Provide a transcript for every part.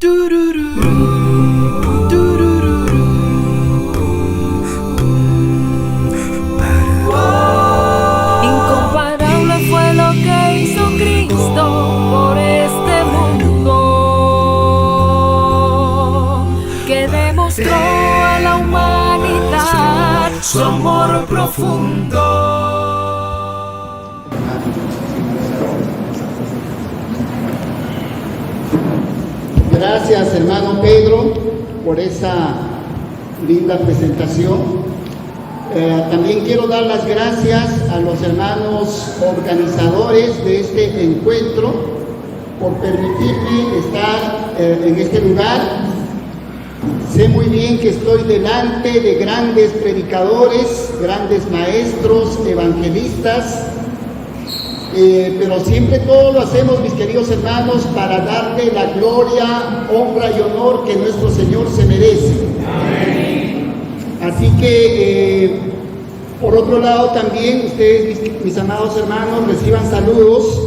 Incomparable fue lo que hizo Cristo por este mundo, que demostró a la humanidad su amor profundo. Gracias, hermano Pedro, por esa linda presentación. También quiero dar las gracias a los hermanos organizadores de este encuentro por permitirme estar en este lugar. Sé muy bien que estoy delante de grandes predicadores, grandes maestros, evangelistas, pero siempre todo lo hacemos, mis queridos hermanos, para darle la gloria, honra y honor que nuestro Señor se merece. Amén. Así que, por otro lado, también ustedes, mis amados hermanos, reciban saludos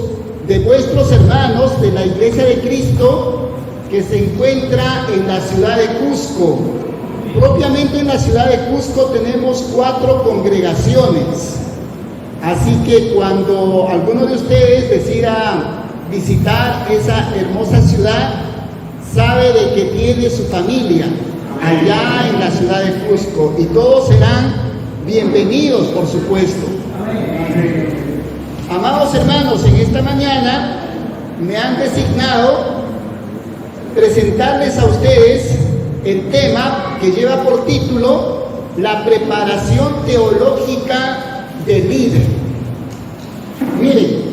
de vuestros hermanos de la Iglesia de Cristo que se encuentra en la ciudad de Cusco. Propiamente en la ciudad de Cusco tenemos 4 congregaciones. Así que cuando alguno de ustedes decida visitar esa hermosa ciudad, sabe de que tiene su familia allá en la ciudad de Cusco, y todos serán bienvenidos, por supuesto. Amados hermanos, en esta mañana me han designado presentarles a ustedes el tema que lleva por título la preparación teológica del líder. Miren,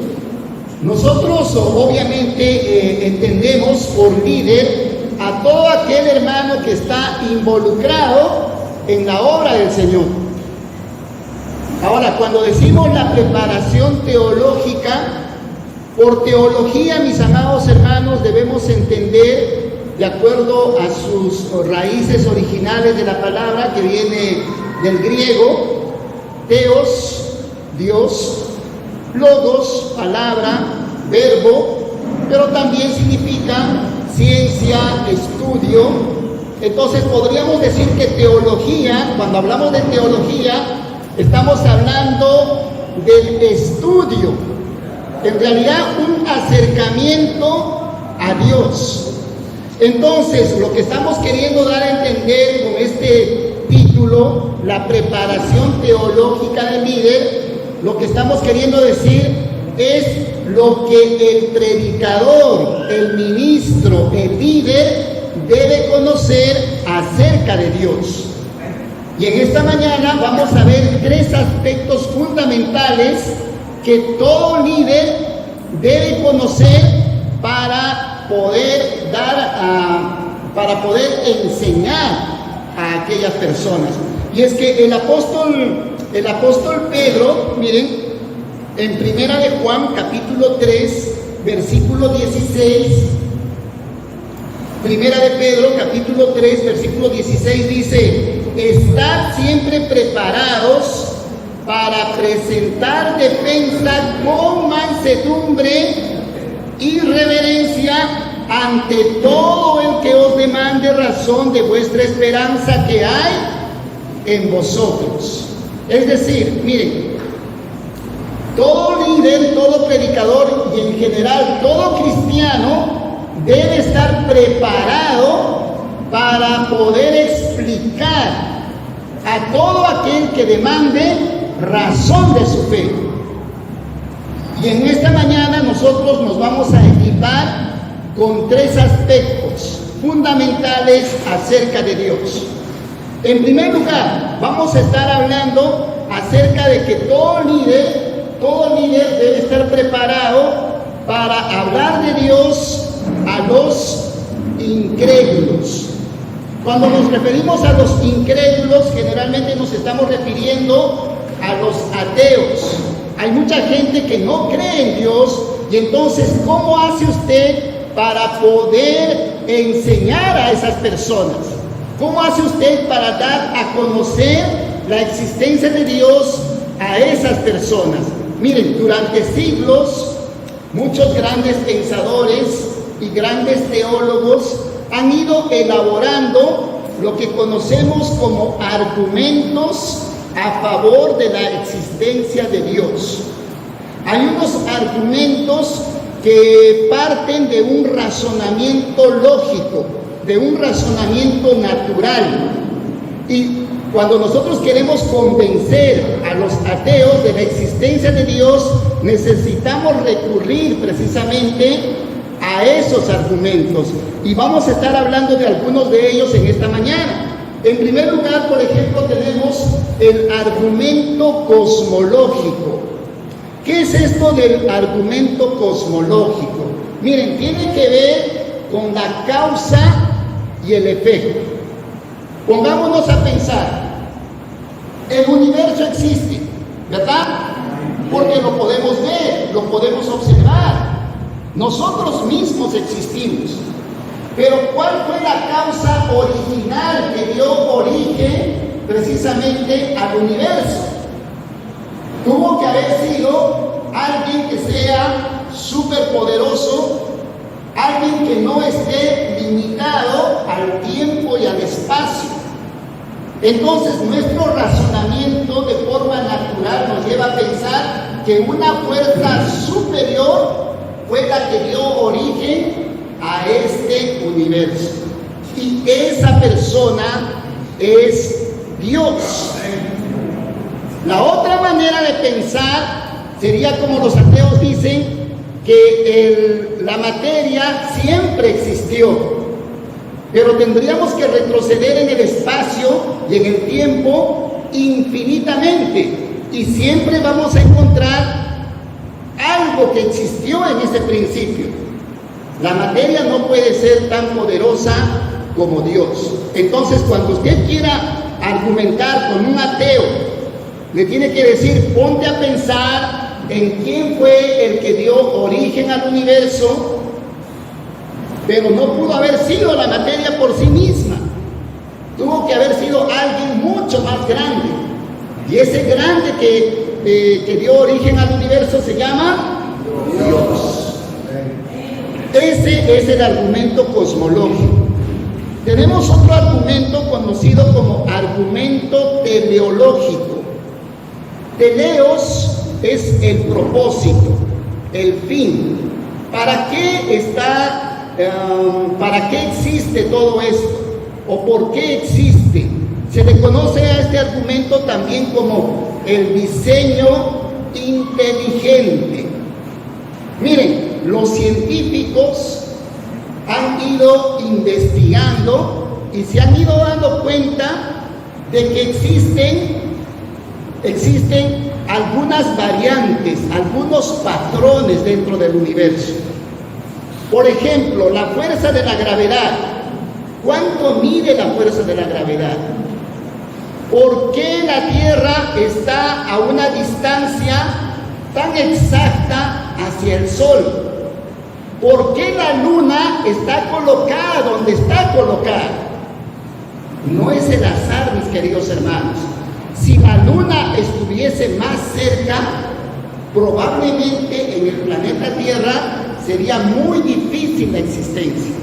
nosotros obviamente entendemos por líder a todo aquel hermano que está involucrado en la obra del Señor. Ahora, cuando decimos la preparación teológica, por teología, mis amados hermanos, debemos entender, de acuerdo a sus raíces originales de la palabra, que viene del griego, theos, Dios, logos, palabra, verbo, pero también significa ciencia, estudio. Entonces podríamos decir que teología, cuando hablamos de teología, estamos hablando del estudio, en realidad un acercamiento a Dios. Entonces, lo que estamos queriendo dar a entender con este título, la preparación teológica del líder, lo que estamos queriendo decir es lo que el predicador, el ministro, el líder debe conocer acerca de Dios. Y en esta mañana vamos a ver 3 aspectos fundamentales que todo líder debe conocer para poder para poder enseñar a aquellas personas. Y es que el apóstol Pedro, miren, en Primera de Juan, capítulo 3, versículo 16, Primera de Pedro, capítulo 3, versículo 16 dice: estad siempre preparados para presentar defensa con mansedumbre y reverencia ante todo el que os demande razón de vuestra esperanza que hay en vosotros. Es decir, miren, todo líder, todo predicador y en general todo cristiano debe estar preparado para poder explicar a todo aquel que demande razón de su fe. Y en esta mañana nosotros nos vamos a equipar con 3 aspectos fundamentales acerca de Dios. En primer lugar, vamos a estar hablando acerca de que todo líder debe estar preparado para hablar de Dios a los incrédulos. Cuando nos referimos a los incrédulos, generalmente nos estamos refiriendo a los ateos. Hay mucha gente que no cree en Dios, y entonces, ¿cómo hace usted para poder enseñar a esas personas? ¿Cómo hace usted para dar a conocer la existencia de Dios a esas personas? Miren, durante siglos, muchos grandes pensadores y grandes teólogos han ido elaborando lo que conocemos como argumentos a favor de la existencia de Dios. Hay unos argumentos que parten de un razonamiento lógico, de un razonamiento natural. Y cuando nosotros queremos convencer a los ateos de la existencia de Dios, necesitamos recurrir precisamente a esos argumentos. Y vamos a estar hablando de algunos de ellos en esta mañana. En primer lugar, por ejemplo, tenemos el argumento cosmológico. ¿Qué es esto del argumento cosmológico? Miren, tiene que ver con la causa y el efecto. Pongámonos a pensar, el universo existe, ¿verdad? Porque lo podemos ver, lo podemos observar. Nosotros mismos existimos. Pero ¿cuál fue la causa original que dio origen precisamente al universo? Tuvo que haber sido alguien que sea superpoderoso, alguien que no esté limitado al tiempo y al espacio. Entonces nuestro razonamiento de forma natural nos lleva a pensar que una fuerza superior fue la que dio origen a este universo. Y esa persona es Dios. La otra manera de pensar sería como los ateos dicen, que la materia siempre existió, pero tendríamos que retroceder en el espacio y en el tiempo infinitamente, y siempre vamos a encontrar algo que existió en ese principio. La materia no puede ser tan poderosa como Dios. Entonces, cuando usted quiera argumentar con un ateo, le tiene que decir, ponte a pensar en quién fue el que dio origen al universo, pero no pudo haber sido la materia por sí misma. Tuvo que haber sido alguien mucho más grande. Y ese grande que dio origen al universo se llama Dios. Ese es el argumento cosmológico. Tenemos otro argumento conocido como argumento teleológico. Teleos es el propósito, el fin. ¿Para qué existe todo esto? ¿O por qué existe? Se le conoce a este argumento también como el diseño inteligente. Miren, los científicos han ido investigando y se han ido dando cuenta de que existen algunas variantes, algunos patrones dentro del universo. Por ejemplo, la fuerza de la gravedad. ¿Cuánto mide la fuerza de la gravedad? ¿Por qué la Tierra está a una distancia tan exacta hacia el Sol? ¿Por qué la Luna está colocada donde está colocada? No es el azar, mis queridos hermanos. Si la Luna estuviese más cerca, probablemente en el planeta Tierra sería muy difícil la existencia.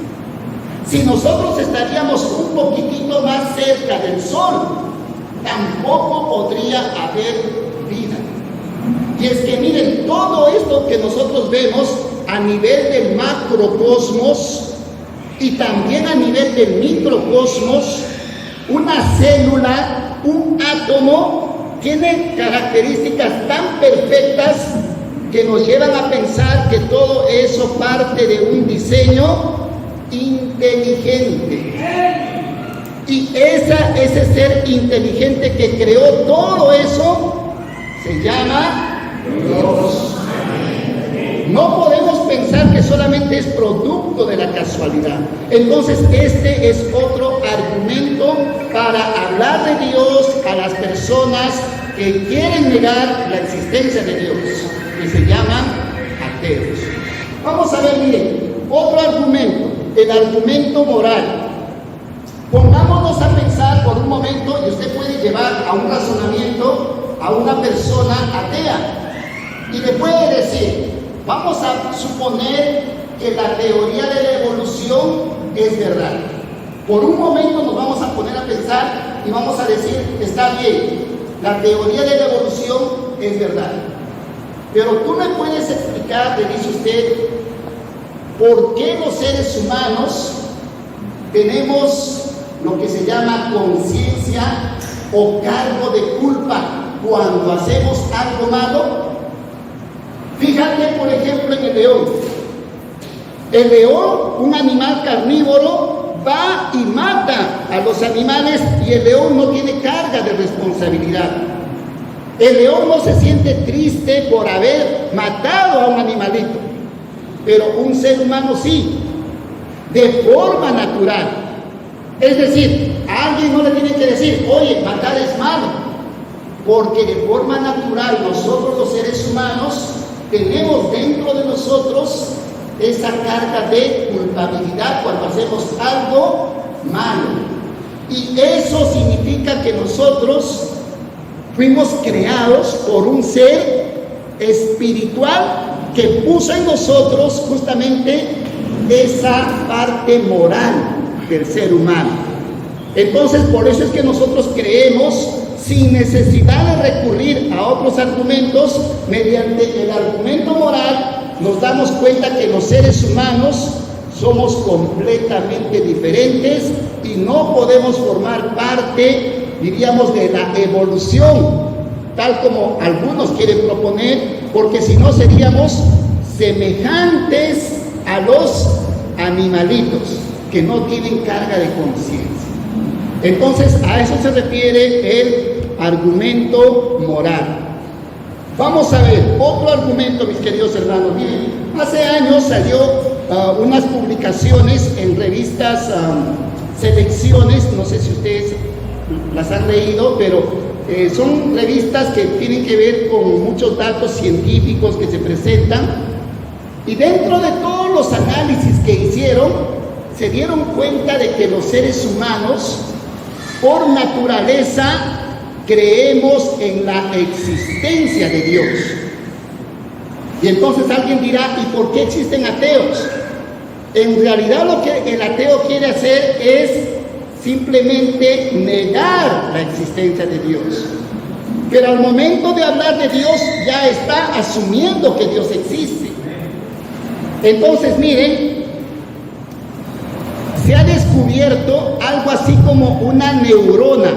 Si nosotros estaríamos un poquitito más cerca del Sol, tampoco podría haber vida. Y es que miren, todo esto que nosotros vemos a nivel del macrocosmos y también a nivel del microcosmos, una célula, un átomo, tiene características tan perfectas que nos llevan a pensar que todo eso parte de un diseño inteligente. Y ese ser inteligente que creó todo eso se llama Dios. No podemos pensar que solamente es producto de la casualidad. Entonces este es otro argumento para hablar de Dios a las personas que quieren negar la existencia de Dios, que se llaman ateos. Vamos a ver, miren, otro argumento, el argumento moral. Pongámonos a pensar por un momento, y usted puede llevar a un razonamiento a una persona atea y le puede decir, vamos a suponer que la teoría de la evolución es verdad. Por un momento nos vamos a poner a pensar y vamos a decir, está bien, la teoría de la evolución es verdad. Pero tú me puedes explicar, le dice usted, por qué los seres humanos tenemos lo que se llama conciencia o cargo de culpa cuando hacemos algo malo. Fíjate, por ejemplo, en el león. El león, un animal carnívoro, va y mata a los animales y el león no tiene carga de responsabilidad. El león no se siente triste por haber matado a un animalito, pero un ser humano sí, de forma natural. Es decir, a alguien no le tiene que decir, oye, matar es malo, porque de forma natural nosotros los seres humanos tenemos dentro de nosotros esa carga de culpabilidad cuando hacemos algo malo. Y eso significa que nosotros fuimos creados por un ser espiritual que puso en nosotros justamente esa parte moral del ser humano. Entonces, por eso es que nosotros creemos, sin necesidad de recurrir a otros argumentos, mediante el argumento moral, nos damos cuenta que los seres humanos somos completamente diferentes y no podemos formar parte, diríamos, de la evolución, tal como algunos quieren proponer, porque si no seríamos semejantes a los animalitos que no tienen carga de conciencia. Entonces, a eso se refiere el argumento moral. Vamos a ver otro argumento, mis queridos hermanos. Miren, hace años salió unas publicaciones en revistas Selecciones, no sé si ustedes las han leído, pero son revistas que tienen que ver con muchos datos científicos que se presentan, y dentro de todos los análisis que hicieron, se dieron cuenta de que los seres humanos, por naturaleza, creemos en la existencia de Dios. Y entonces alguien dirá, ¿y por qué existen ateos? En realidad lo que el ateo quiere hacer es simplemente negar la existencia de Dios. Pero al momento de hablar de Dios ya está asumiendo que Dios existe. Entonces, miren, se ha descubierto algo así como una neurona,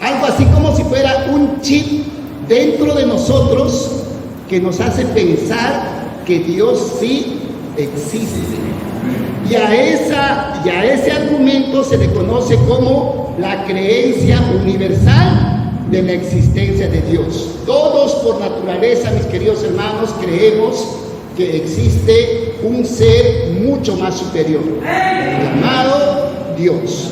algo así como si fuera un chip dentro de nosotros que nos hace pensar que Dios sí existe. Y a ese argumento se le conoce como la creencia universal de la existencia de Dios. Todos por naturaleza, mis queridos hermanos, creemos que existe un ser mucho más superior, llamado Dios.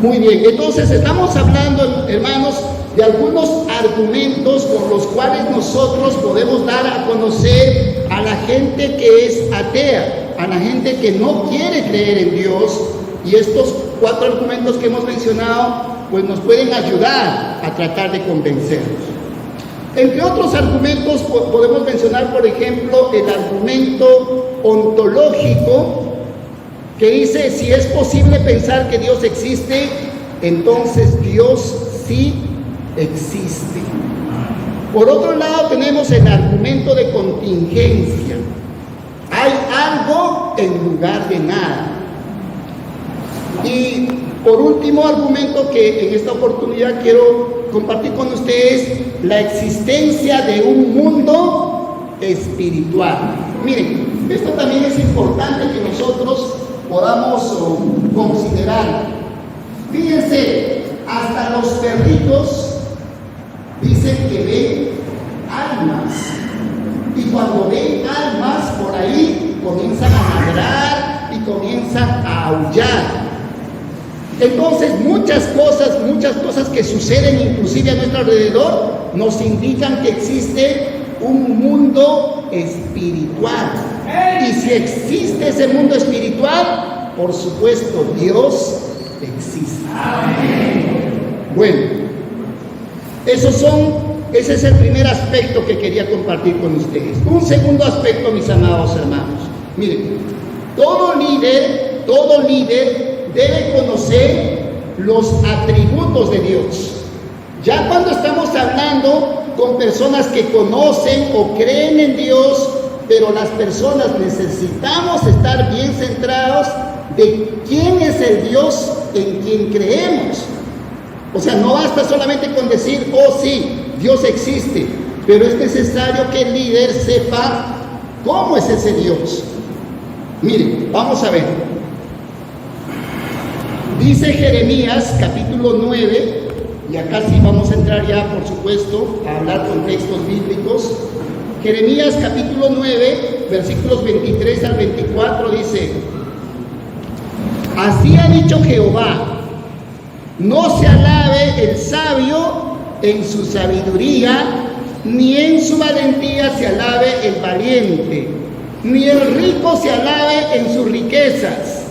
Muy bien, entonces estamos hablando, hermanos, de algunos argumentos con los cuales nosotros podemos dar a conocer a la gente que es atea, a la gente que no quiere creer en Dios. Y estos 4 argumentos que hemos mencionado, pues nos pueden ayudar a tratar de convencerlos. Entre otros argumentos podemos mencionar, por ejemplo, el argumento ontológico, que dice, si es posible pensar que Dios existe, entonces Dios sí existe. Por otro lado, tenemos el argumento de contingencia. Hay algo en lugar de nada. Y por último argumento que en esta oportunidad quiero compartir con ustedes, la existencia de un mundo espiritual. Miren, esto también es importante que nosotros podamos considerar. Fíjense, hasta los perritos dicen que ven almas, y cuando ven almas por ahí comienzan a ladrar y comienzan a aullar. Entonces muchas cosas que suceden inclusive a nuestro alrededor nos indican que existe un mundo espiritual. Y si existe ese mundo espiritual, por supuesto Dios existe. Bueno, ese es el primer aspecto que quería compartir con ustedes. Un segundo aspecto, mis amados hermanos. Miren, Todo líder debe conocer los atributos de Dios. Ya cuando estamos hablando con personas que conocen o creen en Dios, pero las personas necesitamos estar bien centrados de quién es el Dios en quien creemos. O sea, no basta solamente con decir, oh sí, Dios existe, pero es necesario que el líder sepa cómo es ese Dios. Miren, vamos a ver. Dice Jeremías capítulo 9, y acá sí vamos a entrar ya, por supuesto, a hablar con textos bíblicos. Jeremías capítulo 9, versículos 23 al 24 dice: así ha dicho Jehová, no se alabe el sabio en su sabiduría, ni en su valentía se alabe el valiente, ni el rico se alabe en sus riquezas,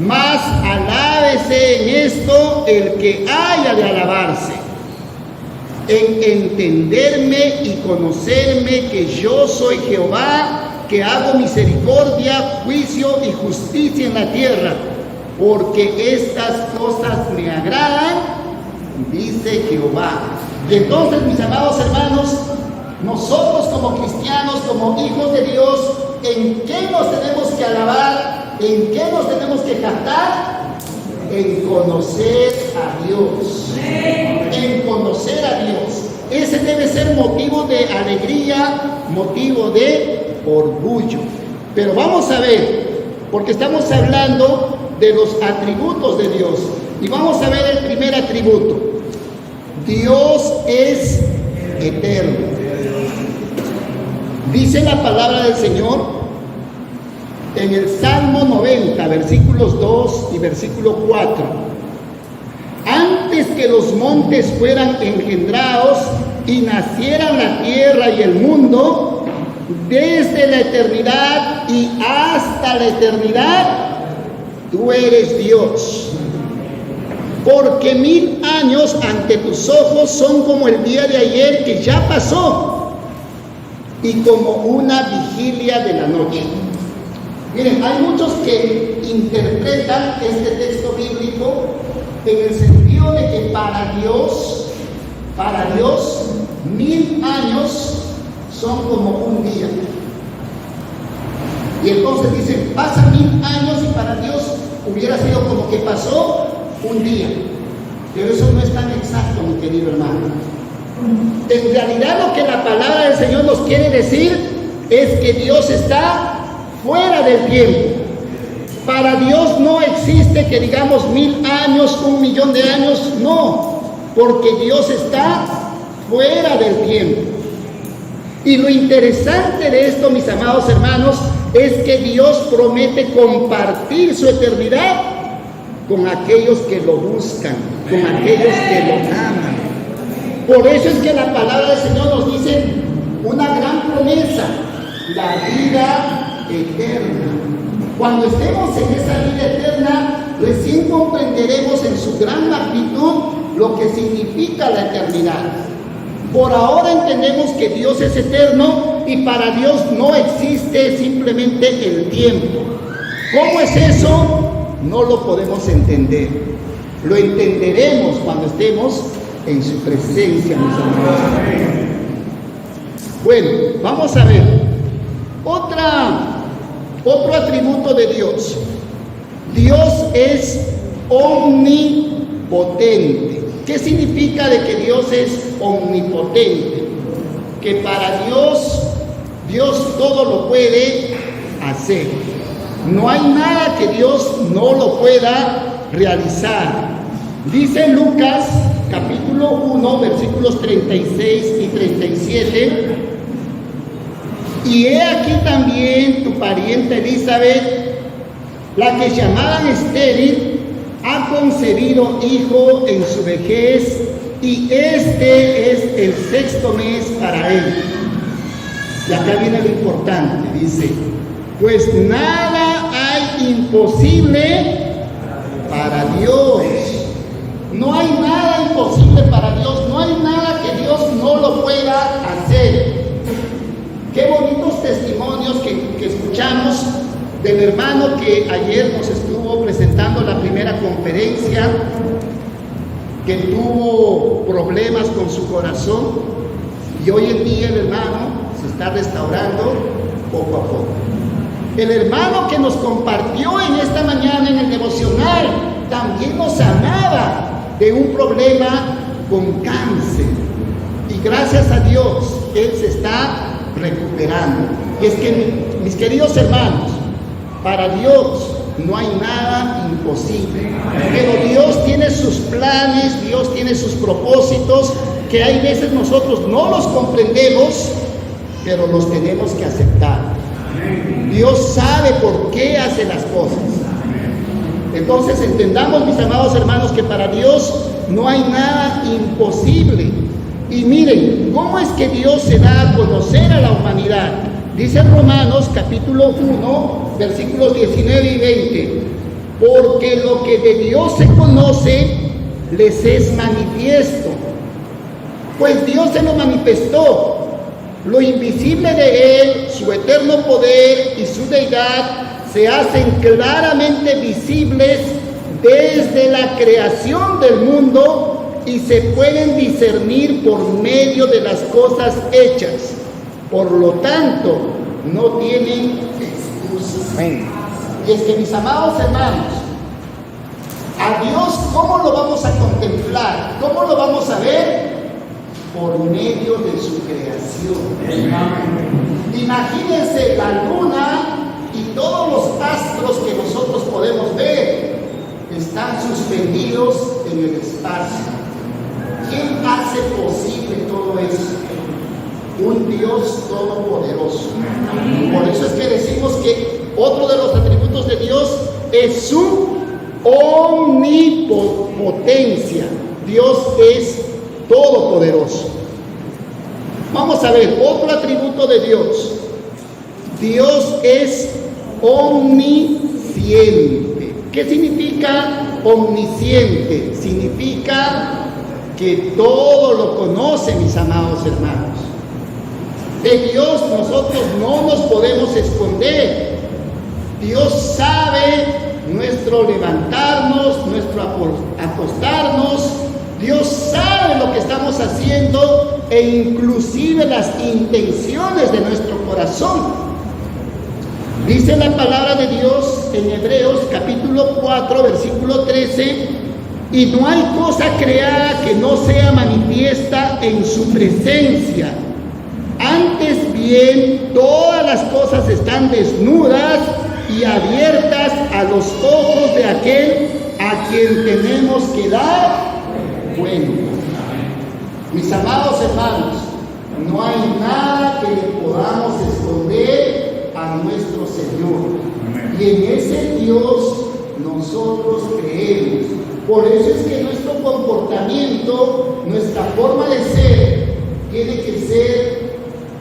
mas alábese en esto el que haya de alabarse, en entenderme y conocerme que yo soy Jehová, que hago misericordia, juicio y justicia en la tierra, porque estas cosas me agradan, dice Jehová. Y entonces, mis amados hermanos, nosotros como cristianos, como hijos de Dios, ¿en qué nos tenemos que alabar? ¿En qué nos tenemos que jactar? En conocer a Dios. En conocer a Dios. Ese debe ser motivo de alegría, motivo de orgullo. Pero vamos a ver, porque estamos hablando de los atributos de Dios. Y vamos a ver el primer atributo. Dios es eterno. Dice la palabra del Señor en el Salmo 90, versículos 2 y versículo 4. Antes que los montes fueran engendrados y nacieran la tierra y el mundo, desde la eternidad y hasta la eternidad, tú eres Dios. Porque 1000 años ante tus ojos son como el día de ayer que ya pasó, y como una vigilia de la noche. Miren, hay muchos que interpretan este texto bíblico en el sentido de que para Dios 1000 años son como un día. Y entonces dicen, pasan 1000 años y para Dios hubiera sido como que pasó un día. Pero eso no es tan exacto, mi querido hermano. En realidad lo que la palabra del Señor nos quiere decir es que Dios está fuera del tiempo. Para Dios no existe que digamos 1000 años, 1.000.000 de años, no, porque Dios está fuera del tiempo. Y lo interesante de esto, mis amados hermanos, es que Dios promete compartir su eternidad con aquellos que lo buscan, con aquellos que lo aman. Por eso es que la palabra del Señor nos dice una gran promesa: la vida eterna. Cuando estemos en esa vida eterna, recién comprenderemos en su gran magnitud lo que significa la eternidad. Por ahora entendemos que Dios es eterno y para Dios no existe simplemente el tiempo. ¿Cómo es eso? No lo podemos entender. Lo entenderemos cuando estemos en su presencia, mis hermanos. Bueno, vamos a ver otro atributo de Dios. Dios es omnipotente. ¿Qué significa de que Dios es omnipotente? Que para Dios todo lo puede hacer. No hay nada que Dios no lo pueda realizar. Dice Lucas capítulo 1, versículos 36 y 37. Y he aquí también tu parienta Elizabeth, la que llamaban estéril, ha concebido hijo en su vejez, y este es el 6º mes para él. Y acá viene lo importante, dice: pues nada hay imposible para Dios. No hay nada imposible para Dios, no hay nada que Dios no lo pueda hacer. Qué bonitos testimonios que escuchamos del hermano que ayer nos estuvo presentando la primera conferencia, que tuvo problemas con su corazón y hoy en día el hermano se está restaurando poco a poco. El hermano que nos compartió en esta mañana en el devocional también nos hablaba de un problema con cáncer y gracias a Dios él se está recuperando. Y es que, mis queridos hermanos, para Dios no hay nada imposible, pero Dios tiene sus planes, Dios tiene sus propósitos, que hay veces nosotros no los comprendemos, pero los tenemos que aceptar. Dios sabe por qué hace las cosas. Entonces entendamos, mis amados hermanos, que para Dios no hay nada imposible. Y miren, ¿cómo es que Dios se da a conocer a la humanidad? Dice Romanos capítulo 1, versículos 19 y 20. Porque lo que de Dios se conoce, les es manifiesto. Pues Dios se lo manifestó. Lo invisible de Él, su eterno poder y su deidad, se hacen claramente visibles desde la creación del mundo y se pueden discernir por medio de las cosas hechas. Por lo tanto, no tienen excusas. Y es que, mis amados hermanos, a Dios, ¿cómo lo vamos a contemplar? ¿Cómo lo vamos a ver? Por medio de su creación. Imagínense la luna y todos los astros que nosotros podemos ver están suspendidos en el espacio. ¿Quién hace posible todo eso? Un Dios todopoderoso. Por eso es que decimos que otro de los atributos de Dios es su omnipotencia. Dios es todopoderoso. Vamos a ver otro atributo de Dios. Dios es omnisciente. ¿Qué significa omnisciente? Significa que todo lo conoce, mis amados hermanos. De Dios nosotros no nos podemos esconder. Dios sabe nuestro levantarnos, nuestro acostarnos. Dios sabe lo que estamos haciendo e inclusive las intenciones de nuestro corazón. Dice la palabra de Dios en Hebreos capítulo 4, versículo 13, y no hay cosa creada que no sea manifiesta en su presencia. Antes bien, todas las cosas están desnudas y abiertas a los ojos de aquel a quien tenemos que dar cuenta. Mis amados hermanos, no hay nada que le podamos esconder a nuestro Señor. Y en ese Dios nosotros creemos. Por eso es que nuestro comportamiento, nuestra forma de ser, tiene que ser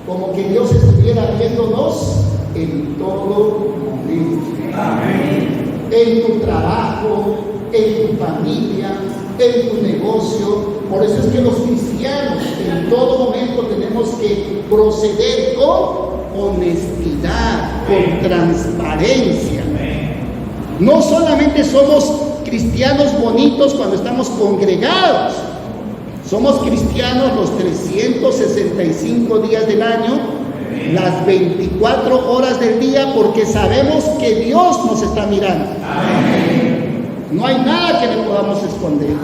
como que Dios estuviera viéndonos en todo momento. Amén. En tu trabajo, en tu familia, en tu negocio. Por eso es que los cristianos en todo momento tenemos que proceder con honestidad, con transparencia. No solamente somos cristianos bonitos cuando estamos congregados, somos cristianos los 365 días del año, las 24 horas del día, porque sabemos que Dios nos está mirando. No hay nada que le podamos esconder.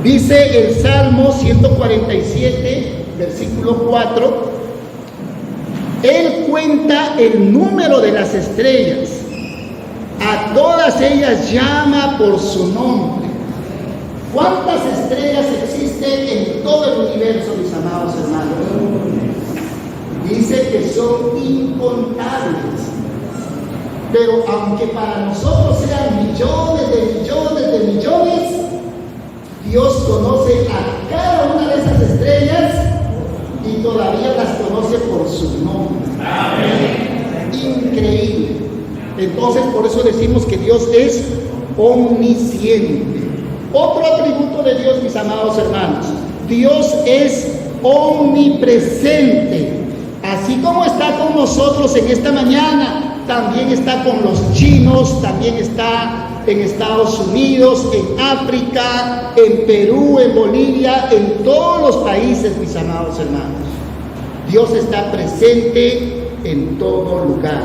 Dice el Salmo 147, versículo 4, Él cuenta el número de las estrellas, a todas ellas llama por su nombre. ¿Cuántas estrellas existen en todo el universo, mis amados hermanos? Dice que son incontables. Pero aunque para nosotros sean millones de millones de millones, Dios conoce a cada una de esas estrellas y todavía las conoce por su nombre. Amén. Increíble. Entonces, por eso decimos que Dios es omnisciente. Otro atributo de Dios, mis amados hermanos, Dios es omnipresente. Así como está con nosotros en esta mañana, también está con los chinos, también está en Estados Unidos, en África, en Perú, en Bolivia, en todos los países, mis amados hermanos. Dios está presente en todo lugar.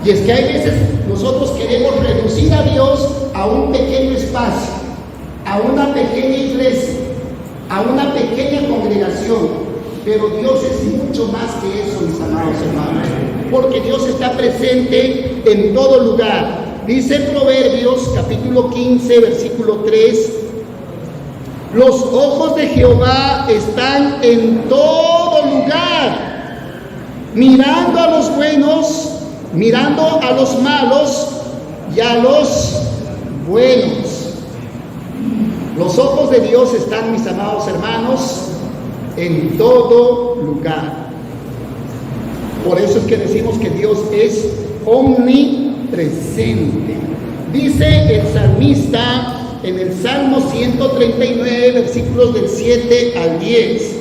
Y es que hay veces nosotros queremos reducir a Dios a un pequeño espacio, a una pequeña iglesia, a una pequeña congregación. Pero Dios es mucho más que eso, mis amados hermanos, porque Dios está presente en todo lugar. Dice Proverbios capítulo 15, versículo 3, los ojos de Jehová están en todo lugar, mirando a los buenos, mirando a los malos y a los buenos. Los ojos de Dios están, mis amados hermanos, en todo lugar. Por eso es que decimos que Dios es omnipresente. Dice el salmista en el Salmo 139, versículos del 7 al 10: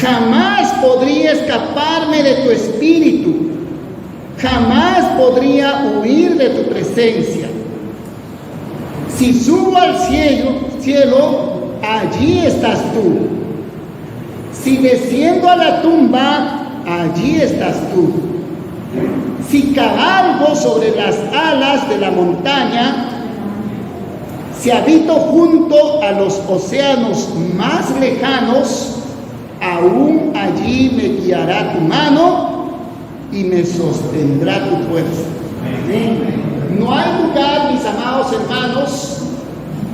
jamás podría escaparme de tu espíritu, jamás podría huir de tu presencia. Si subo al cielo, allí estás tú. Si desciendo a la tumba, allí estás tú. Si cabalgo sobre las alas de la montaña, si habito junto a los océanos más lejanos, aún allí me guiará tu mano y me sostendrá tu fuerza. No hay lugar, mis amados hermanos,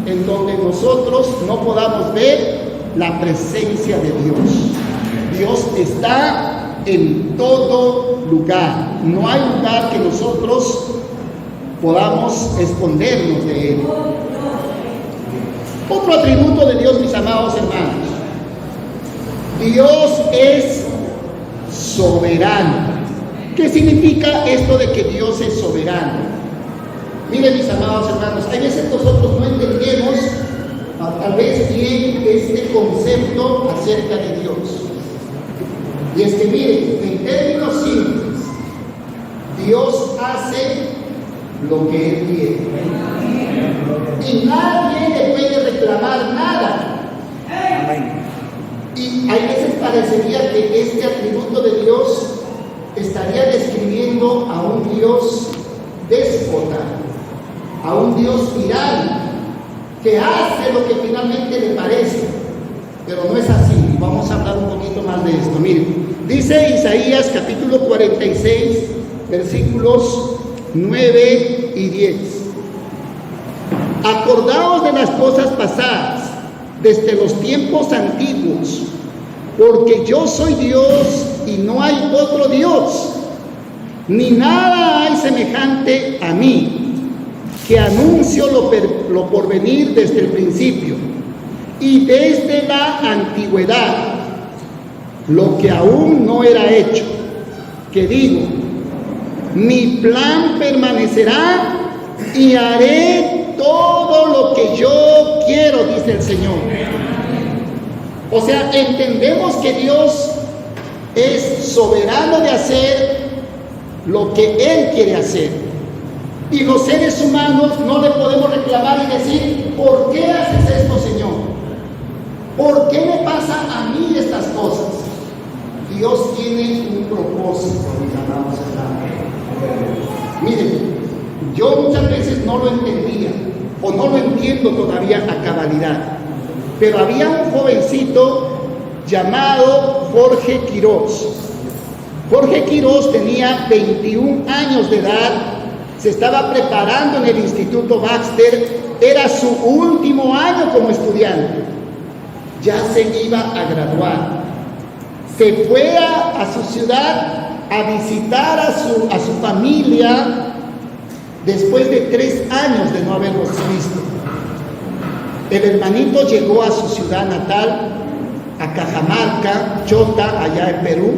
en donde nosotros no podamos ver la presencia de Dios. Dios está en todo lugar. No hay lugar que nosotros podamos escondernos de Él. Otro atributo de Dios, mis amados hermanos: Dios es soberano. ¿Qué significa esto de que Dios es soberano? Miren, mis amados hermanos, hay veces nosotros no entendemos tal vez bien este concepto acerca de Dios. Y es que miren, en términos simples, Dios hace lo que Él quiere. Y nadie le puede reclamar nada. Y hay veces parecería que este atributo de Dios estaría describiendo a un Dios déspota, a un Dios tirano, que hace lo que finalmente le parece. Pero no es así. Vamos a hablar un poquito más de esto. Miren, dice Isaías capítulo 46, versículos 9 y 10: acordaos de las cosas pasadas, desde los tiempos antiguos, porque yo soy Dios y no hay otro Dios, ni nada hay semejante a mí, que anuncio lo porvenir desde el principio y desde la antigüedad, lo que aún no era hecho, que digo, mi plan permanecerá y haré todo lo que yo quiero, dice el Señor. O sea, entendemos que Dios es soberano de hacer lo que Él quiere hacer. Y los seres humanos no le podemos reclamar y decir, ¿por qué haces esto, Señor? ¿Por qué me pasa a mí estas cosas? Dios tiene un propósito, mis amados hermanos. Miren, yo muchas veces no lo entendía, o no lo entiendo todavía a cabalidad, pero había un jovencito llamado Jorge Quirós. Jorge Quirós tenía 21 años de edad, se estaba preparando en el Instituto Baxter, era su último año como estudiante, ya se iba a graduar. Se fue a su ciudad a visitar a su familia después de 3 años de no haberlos visto. El hermanito llegó a su ciudad natal, a Cajamarca, Chota, allá en Perú.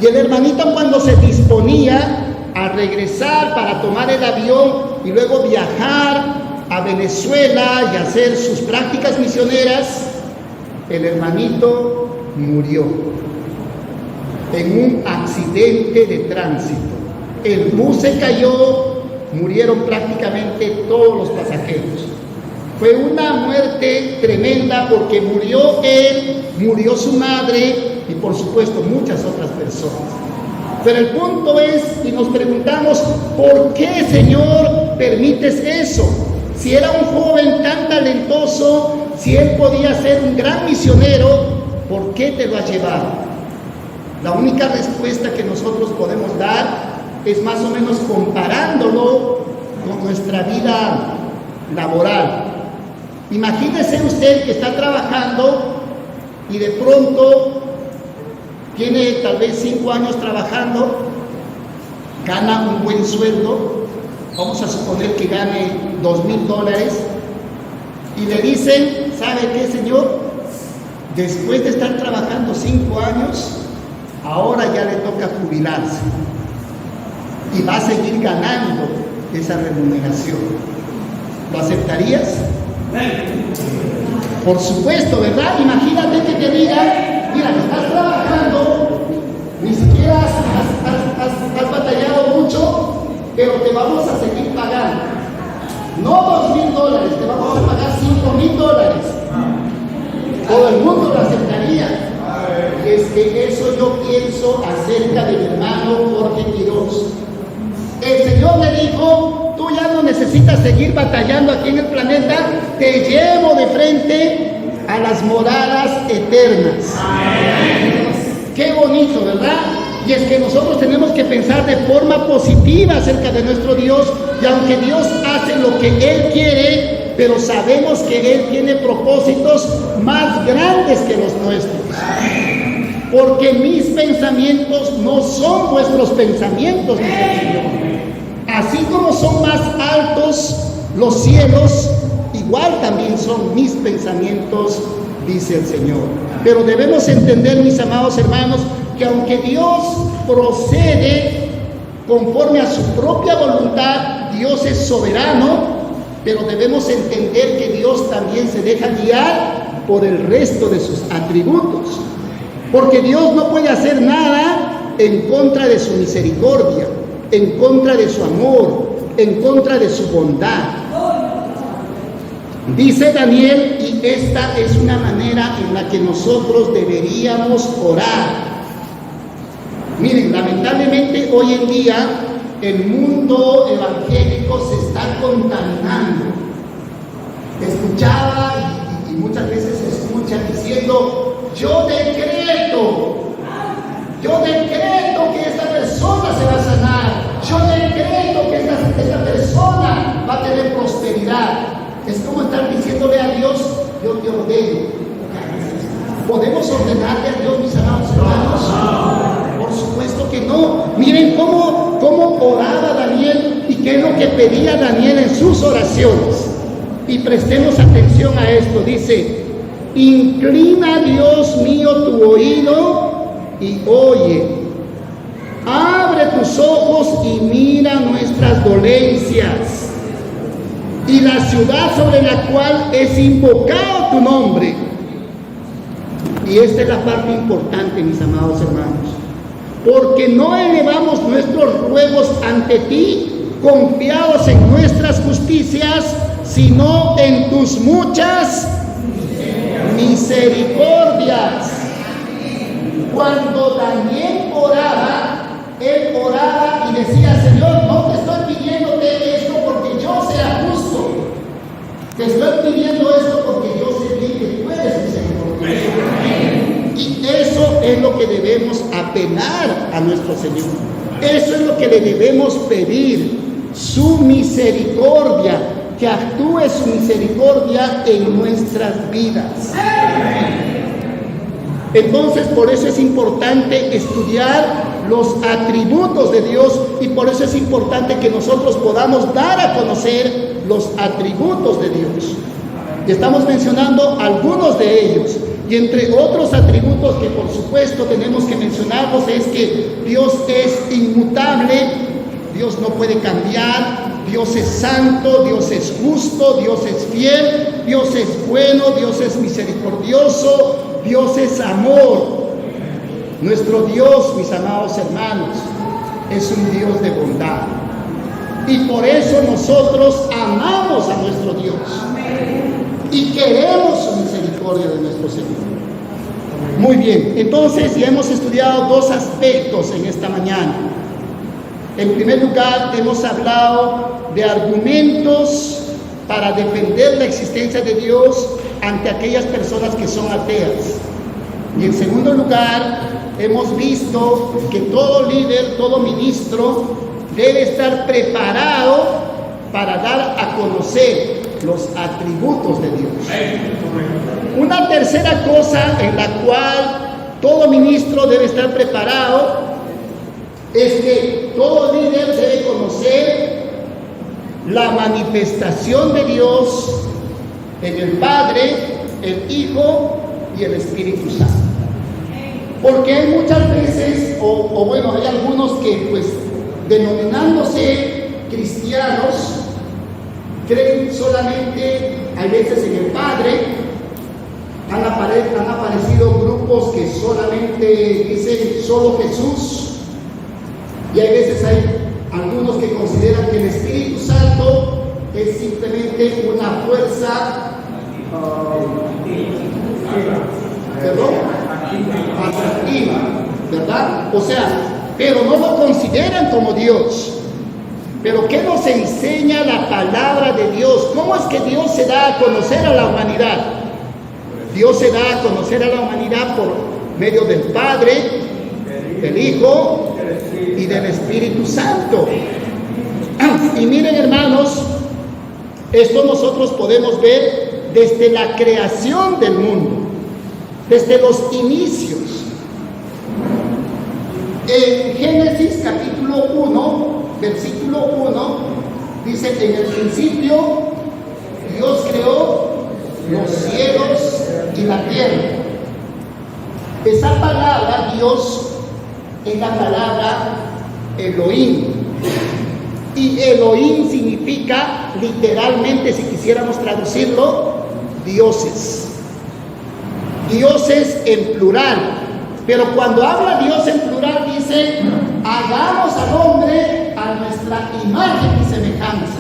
Y el hermanito, cuando se disponía a regresar para tomar el avión y luego viajar a Venezuela y hacer sus prácticas misioneras, el hermanito murió en un accidente de tránsito. el bus se cayó, murieron prácticamente todos los pasajeros. Fue una muerte tremenda porque murió él, murió su madre y por supuesto muchas otras personas. Pero el punto es, y nos preguntamos, ¿por qué, Señor, permites eso? Si era un joven tan talentoso, si él podía ser un gran misionero, ¿por qué te lo has llevado? La única respuesta que nosotros podemos dar es más o menos comparándolo con nuestra vida laboral. Imagínese usted que está trabajando y de pronto tiene tal vez 5 años trabajando, gana un buen sueldo, vamos a suponer que gane $2,000, y le dicen, ¿sabe qué, señor? Después de estar trabajando 5 años, ahora ya le toca jubilarse y va a seguir ganando esa remuneración. ¿Lo aceptarías? Por supuesto, ¿verdad? Imagínate que te digan, mira, estás trabajando, ni siquiera has batallado mucho, pero te vamos a seguir pagando. No $2,000, te vamos a pagar $5,000. Todo el mundo lo aceptaría. Es que eso yo pienso acerca de mi hermano Jorge Quiroz. El Señor le dijo, tú ya no necesitas seguir batallando aquí en el planeta, te llevo de frente a las moradas eternas. Qué bonito, ¿verdad? Y es que nosotros tenemos que pensar de forma positiva acerca de nuestro Dios, y aunque Dios hace lo que Él quiere, pero sabemos que Él tiene propósitos más grandes que los nuestros. Porque mis pensamientos no son vuestros pensamientos, dice el Señor. Así como son más altos los cielos, igual también son mis pensamientos, dice el Señor. Pero debemos entender, mis amados hermanos, que aunque Dios procede conforme a su propia voluntad, Dios es soberano, pero debemos entender que Dios también se deja guiar por el resto de sus atributos. Porque Dios no puede hacer nada en contra de su misericordia, en contra de su amor, en contra de su bondad. Dice Daniel, y esta es una manera en la que nosotros deberíamos orar. Miren, lamentablemente hoy en día el mundo evangélico se está contaminando. Escuchaba y muchas veces se escucha diciendo, yo decreto que esta persona se va a sanar, yo decreto que esta persona va a tener prosperidad. Es como estar diciéndole a Dios, yo te ordeno. ¿Podemos ordenarle a Dios, mis amados hermanos? Por supuesto que no. Miren cómo oraba Daniel y qué es lo que pedía Daniel en sus oraciones. Y prestemos atención a esto. Dice, inclina, Dios mío, tu oído y oye. Abre tus ojos y mira nuestras dolencias y la ciudad sobre la cual es invocado tu nombre. Y esta es la parte importante, mis amados hermanos. Porque no elevamos nuestros ruegos ante ti, confiados en nuestras justicias, sino en tus muchas misericordias. Cuando Daniel oraba, él oraba y decía, Señor, no te estoy pidiéndote esto porque yo sea justo. Te estoy pidiendo esto porque yo sé bien que tú eres misericordioso. Y eso es lo que debemos apelar a nuestro Señor. Eso es lo que le debemos pedir, su misericordia, que actúe su misericordia en nuestras vidas. Entonces, por eso es importante estudiar los atributos de Dios y por eso es importante que nosotros podamos dar a conocer los atributos de Dios. Y estamos mencionando algunos de ellos. Y entre otros atributos que por supuesto tenemos que mencionarlos es que Dios es inmutable, Dios no puede cambiar, Dios es santo, Dios es justo, Dios es fiel, Dios es bueno, Dios es misericordioso, Dios es amor. Nuestro Dios, mis amados hermanos, es un Dios de bondad. Y por eso nosotros amamos a nuestro Dios. Y queremos su misericordia de nuestro Señor. Muy bien, entonces ya hemos estudiado dos aspectos en esta mañana. En primer lugar, hemos hablado de argumentos para defender la existencia de Dios ante aquellas personas que son ateas. Y en segundo lugar, hemos visto que todo líder, todo ministro debe estar preparado para dar a conocer los atributos de Dios. Una tercera cosa en la cual todo ministro debe estar preparado es que todo líder debe conocer la manifestación de Dios en el Padre, el Hijo y el Espíritu Santo. Porque hay muchas veces, hay algunos que pues denominándose cristianos, creen solamente, hay veces en el Padre, han aparecido grupos que solamente dicen solo Jesús, y hay veces hay algunos que consideran que el Espíritu Santo es simplemente una fuerza atractiva, ¿verdad? O sea, pero no lo consideran como Dios. Pero ¿qué nos enseña la palabra de Dios? ¿Cómo es que Dios se da a conocer a la humanidad? Dios se da a conocer a la humanidad por medio del Padre, del Hijo y del Espíritu Santo. Y miren, hermanos, esto nosotros podemos ver desde la creación del mundo, desde los inicios. En Génesis capítulo 1, versículo 1, dice: en el principio Dios creó los cielos y la tierra. Esa palabra Dios es la palabra Elohim, y Elohim significa literalmente, si quisiéramos traducirlo, dioses. Dioses en plural. Pero cuando habla Dios en plural dice: hagamos al hombre a nuestra imagen y semejanza.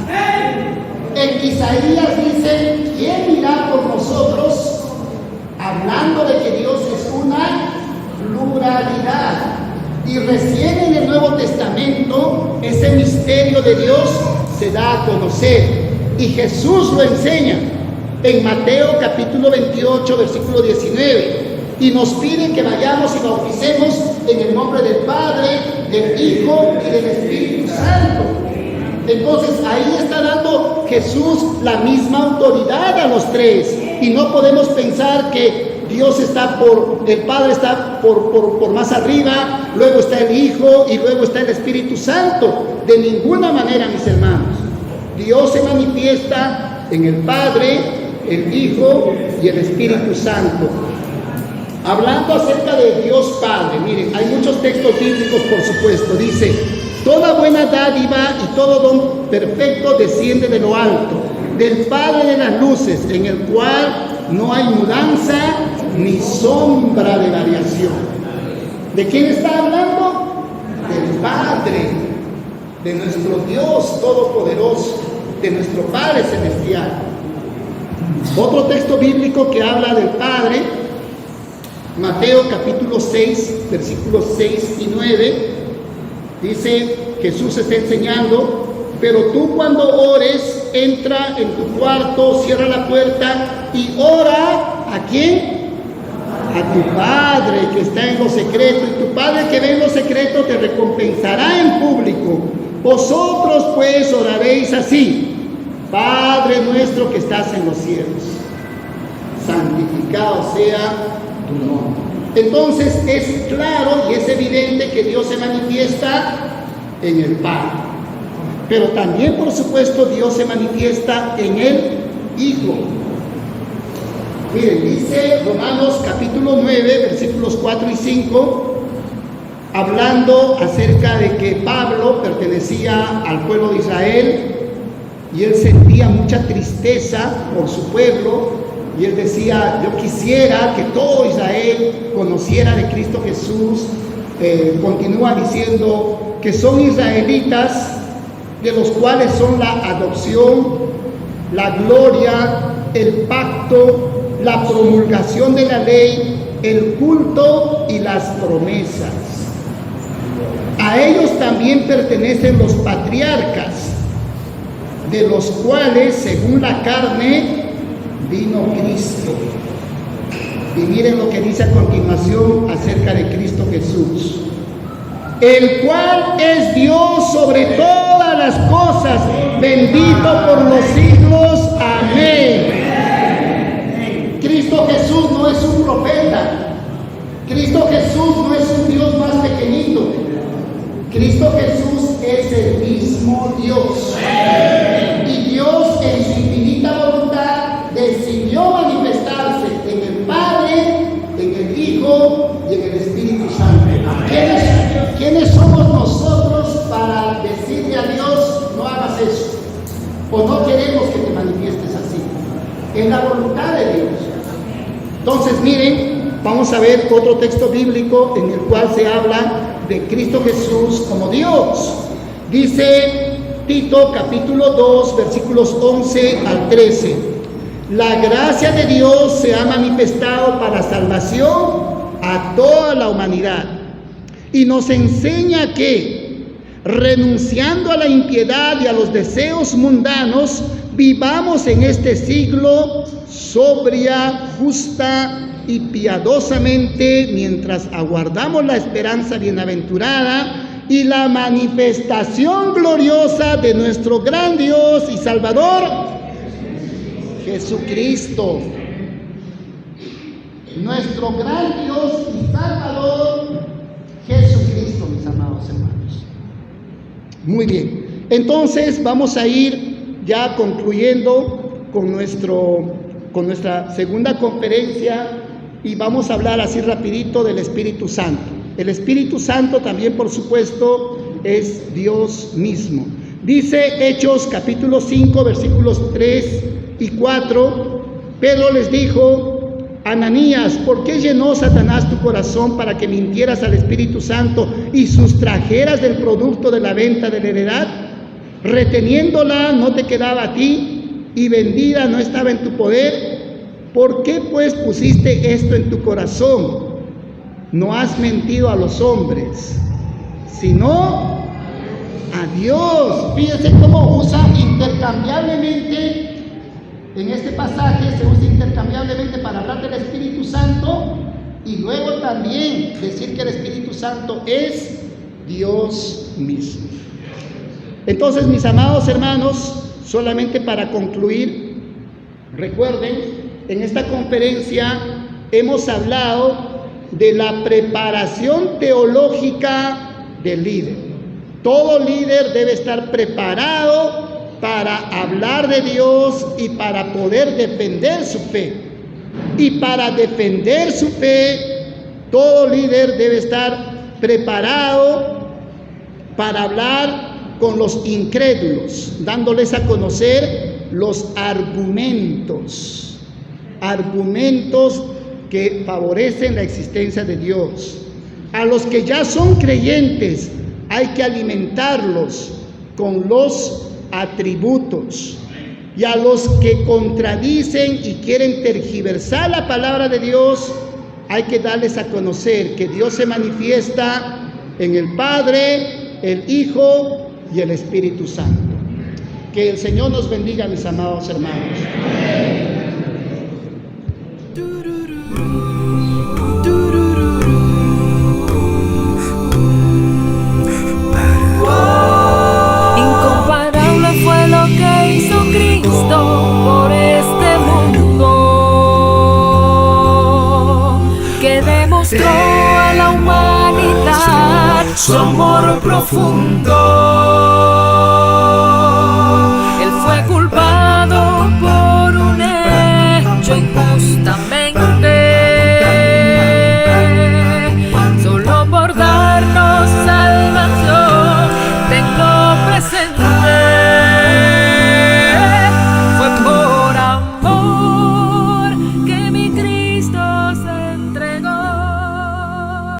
En Isaías dice: ¿quién irá por nosotros? Hablando de que Dios es una pluralidad. Y recién en el Nuevo Testamento ese misterio de Dios se da a conocer, y Jesús lo enseña en Mateo capítulo 28 versículo 19, y nos pide que vayamos y bauticemos en el nombre del Padre, del Hijo y del Espíritu Santo. Entonces ahí está dando Jesús la misma autoridad a los tres, y no podemos pensar que Dios está el Padre está por más arriba, luego está el Hijo y luego está el Espíritu Santo. De ninguna manera, mis hermanos. Dios se manifiesta en el Padre, el Hijo y el Espíritu Santo. Hablando acerca de Dios Padre, miren, hay muchos textos bíblicos, por supuesto. Dice: toda buena dádiva y todo don perfecto desciende de lo alto, del Padre de las luces, en el cual no hay mudanza ni sombra de variación. ¿De quién está hablando? Del Padre, de nuestro Dios todopoderoso, de nuestro Padre celestial. Otro texto bíblico que habla del Padre, Mateo capítulo 6, versículos 6 y 9, dice: Jesús está enseñando: pero tú cuando ores, entra en tu cuarto, cierra la puerta y ora, ¿a quién? A tu Padre que está en lo secreto, y tu Padre que ve en lo secreto te recompensará en público. Vosotros pues oraréis así: Padre nuestro que estás en los cielos, santificado sea tu nombre. Entonces es claro y es evidente que Dios se manifiesta en el Padre, pero también, por supuesto, Dios se manifiesta en el Hijo. Miren, dice Romanos capítulo 9, versículos 4 y 5, hablando acerca de que Pablo pertenecía al pueblo de Israel y él sentía mucha tristeza por su pueblo, y él decía: yo quisiera que todo Israel conociera de Cristo Jesús, continúa diciendo que son israelitas, de los cuales son la adopción, la gloria, el pacto, la promulgación de la ley, el culto y las promesas. A ellos también pertenecen los patriarcas, de los cuales, según la carne, vino Cristo. Y miren lo que dice a continuación acerca de Cristo Jesús, el cual es Dios sobre todas las cosas, bendito por los siglos. Amén. Cristo Jesús no es un profeta. Cristo Jesús no es un Dios más pequeñito. Cristo Jesús es el mismo Dios. Y Dios en su infinita voluntad decidió manifestarse en el Padre, en el Hijo y en el Espíritu Santo. ¿Quiénes somos nosotros para decirle a Dios, no hagas eso? O no queremos que te manifiestes así. Es la voluntad de Dios. Entonces miren, vamos a ver otro texto bíblico en el cual se habla de Cristo Jesús como Dios. Dice Tito capítulo 2 versículos 11 al 13. La gracia de Dios se ha manifestado para salvación a toda la humanidad y nos enseña que, renunciando a la impiedad y a los deseos mundanos, vivamos en este siglo sobria, justa y piadosamente, mientras aguardamos la esperanza bienaventurada y la manifestación gloriosa de nuestro gran Dios y Salvador, Jesucristo. Nuestro gran Dios y Salvador, Jesucristo, mis amados hermanos. Muy bien, entonces vamos a ir ya concluyendo con nuestra segunda conferencia y vamos a hablar así rapidito del Espíritu Santo. El Espíritu Santo también, por supuesto, es Dios mismo. Dice Hechos capítulo 5 versículos 3 y 4, Pedro les dijo: Ananías, ¿por qué llenó Satanás tu corazón para que mintieras al Espíritu Santo y sustrajeras del producto de la venta de la heredad? Reteniéndola no te quedaba a ti y vendida no estaba en tu poder. ¿Por qué pues pusiste esto en tu corazón? No has mentido a los hombres, sino a Dios. Fíjense cómo usa intercambiablemente. En este pasaje se usa intercambiablemente para hablar del Espíritu Santo y luego también decir que el Espíritu Santo es Dios mismo. Entonces, mis amados hermanos, solamente para concluir, recuerden, en esta conferencia hemos hablado de la preparación teológica del líder. Todo líder debe estar preparado para hablar de Dios y para poder defender su fe. Y para defender su fe, todo líder debe estar preparado para hablar con los incrédulos, dándoles a conocer los argumentos que favorecen la existencia de Dios. A los que ya son creyentes hay que alimentarlos con los atributos, y a los que contradicen y quieren tergiversar la palabra de Dios hay que darles a conocer que Dios se manifiesta en el Padre, el Hijo y el Espíritu Santo. Que el Señor nos bendiga, mis amados hermanos. Incomparable fue lo que hizo Cristo por este mundo, que demostró a la humanidad su amor profundo.